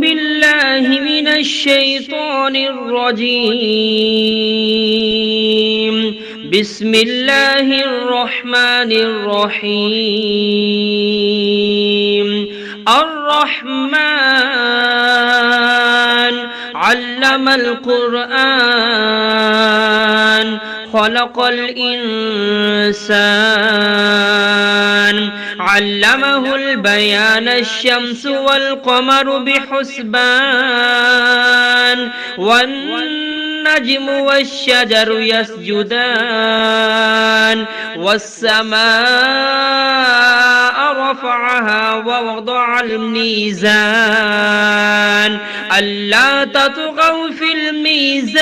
بالله من الشيطان الرجيم. بسم الله الرحمن الرحيم. الرحمن علم القرآن خلق الإنسان علمه البيان الشمس والقمر بحسبان والنجم والشجر يسجدان والسماء رفعها ووضع الميزان ألا تطغوا في الميزان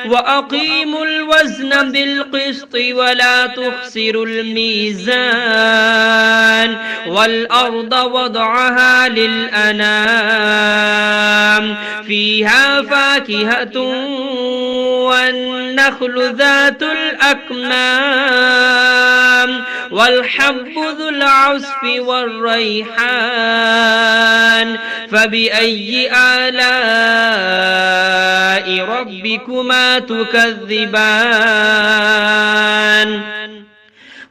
وأقيموا الوزن بالقسط ولا تخسروا الميزان والأرض وضعها للأنام فيها فاكهة والنخل ذات الأكمام والحب ذو العصف والريحان فبأي آلاء ربكما تكذبان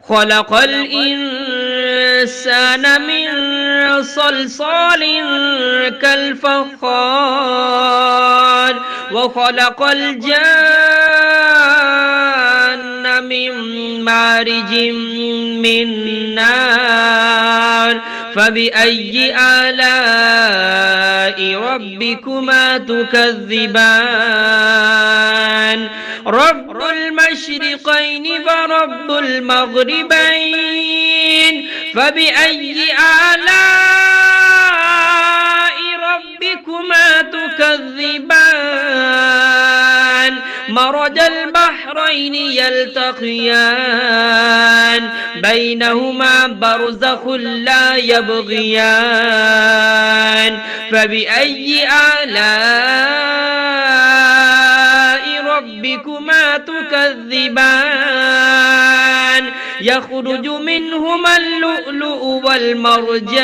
خلق الإنسان من صلصال كالفخار وخلق الجان من مارج من نار فبأي آلاء ربكما تكذبان رب المشرقين ورب المغربين فبأي آلاء ربكما تكذبان مرج البحرين يلتقيان بينهما برزخ لا يبغيان فبأي آلاء ربكما تكذبان يخرج منهما اللؤلؤ والمرجان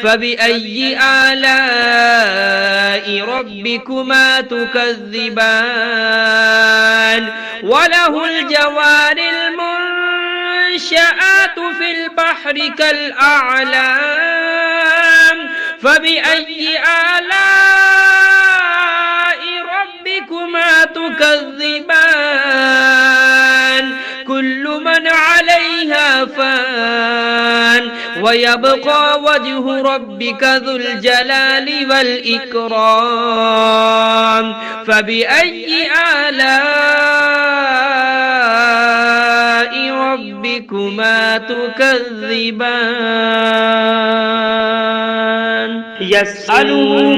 فبأي آلاء ربكما تكذبان وله الجوار المنشآت في البحر كالأعلام فبأي آلاء ربكما تكذبان كل من عليها فان ويبقى وجه ربك ذو الجلال والإكرام فبأي آلاء ربكما تكذبان يسأله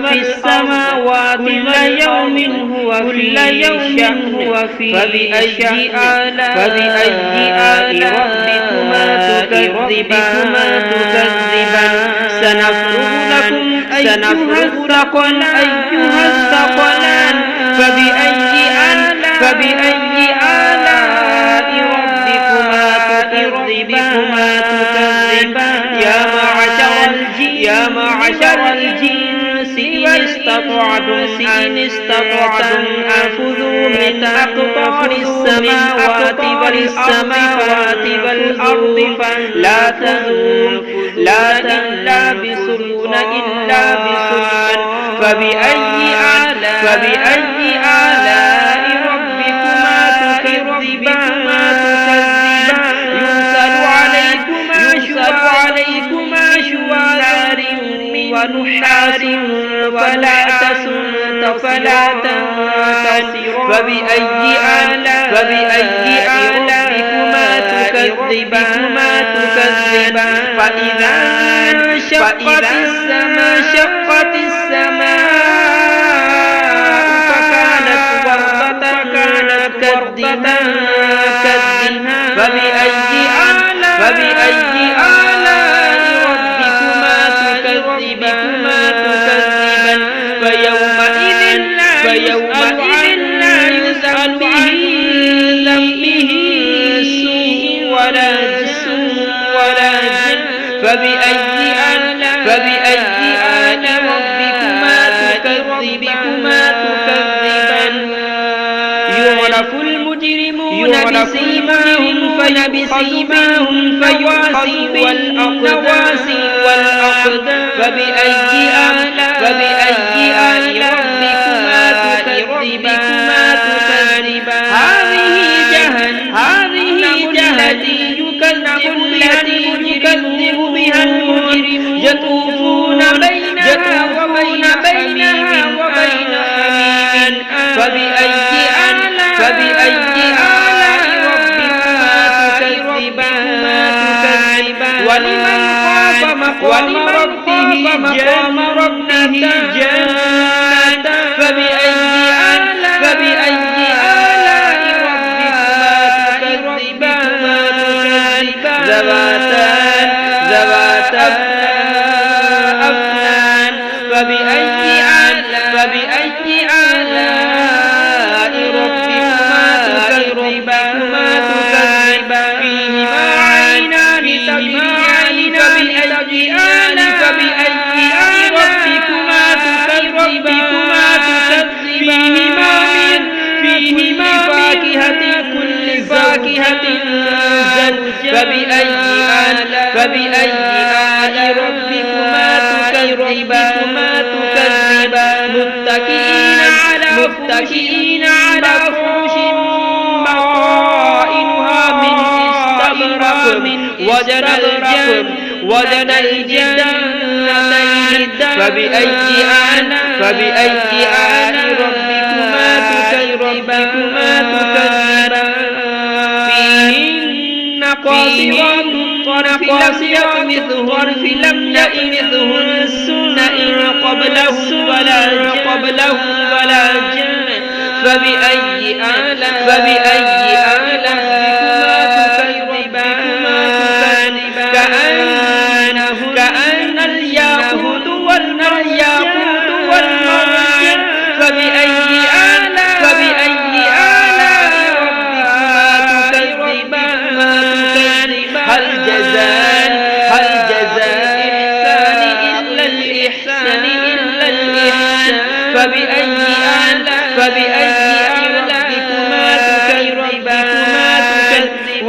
في السماوات كل يوم هو في فبأي آلاء ربكما تكذبان سنفرغ لكم أيها الثقلان فبأي آلاء ربكما تكذبان يا معشر الجنس إن استطعتم أن أنفذوا من أقطار السماوات والأرض فلا تنفذون إلا بسلطان فبأي آلاء ربكما تكذبان يرسل عليكما شواظ ونحاس فلا تنتصران فبأي آلاء ربكما تكذبان فإذا انشقت السماء فكانت وردة كالدهان فبأي آلاء ربكما تكذبان فيومئذ لا يسأل عن ذنبه سوء ولا جسوم آلاء ربكما تكذبان يعرف المجرمون بسيماهم فيؤخذ بالنواسي والأقدام فبأي آلاء ربكما تكذبان هذه جهنم التي يكذب بها المجرمون يطوفون بينها وبين حميم فبأي آلاء ربكما تكذبان ولمن خاف مقام ربه جنتان فبأي آلاء ربكما تكذبان ذواتا أفنان فبأي آلاء ربكما تكذبان فيهما عينان تجريان فبأي ربكما تكذبان فيهما من كل فاكهة زوجان فبأي آلاء ربكما تكذبان متكئين على فرش بطائنها من استبرق وجنى الجنتين فبأي آلاء ربكما تكذبان فيهن قاصرات لم يطمثهن إنس قبلهم ولا جان فبأي آلاء ربكما تكذبان كأن الياقوت والمرجان فبأي آلاء ربكما تكذبان هل جزاء الإحسان إلا الإحسان فبأي آلاء ربكما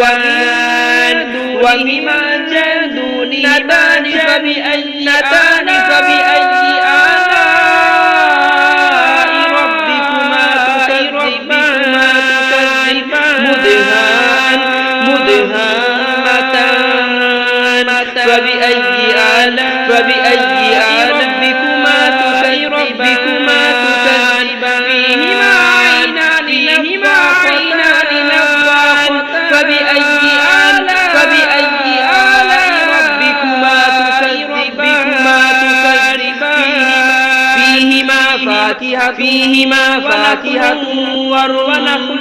تكذبان ومما جادوا نتان فبأي آلاء ربكما تكذبان مدهامتان فبأي آلاء ربكما تكذبان فيهما عينان نضاختان فبأي آلاء ربكما تكذبان فيهما فاكهة ونخل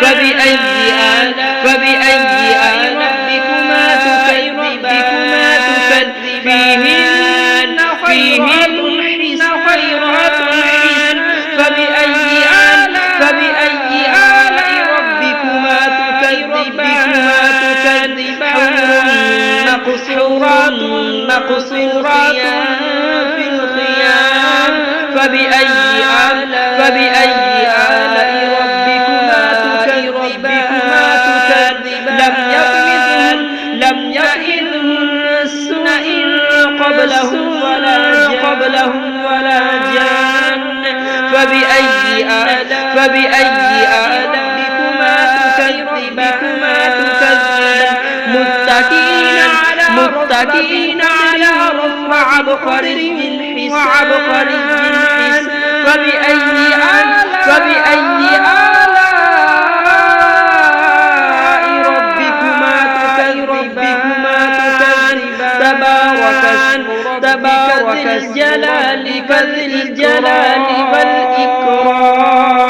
فبأي آلاء ربكما تكذبان فيهن خيرات حسان فبأي آلاء ربكما تكذبان حور مقصورات في الخيام فبأي آلاء ربكما تكذبان لم يطمثهن إنس قبلهم ولا جان فبأي آلاء ربكما تكذبان متكئين على رفرع عبقري حسان فبأي آلاء ربكما تكذبان تبارك ذي الجلال والإكرام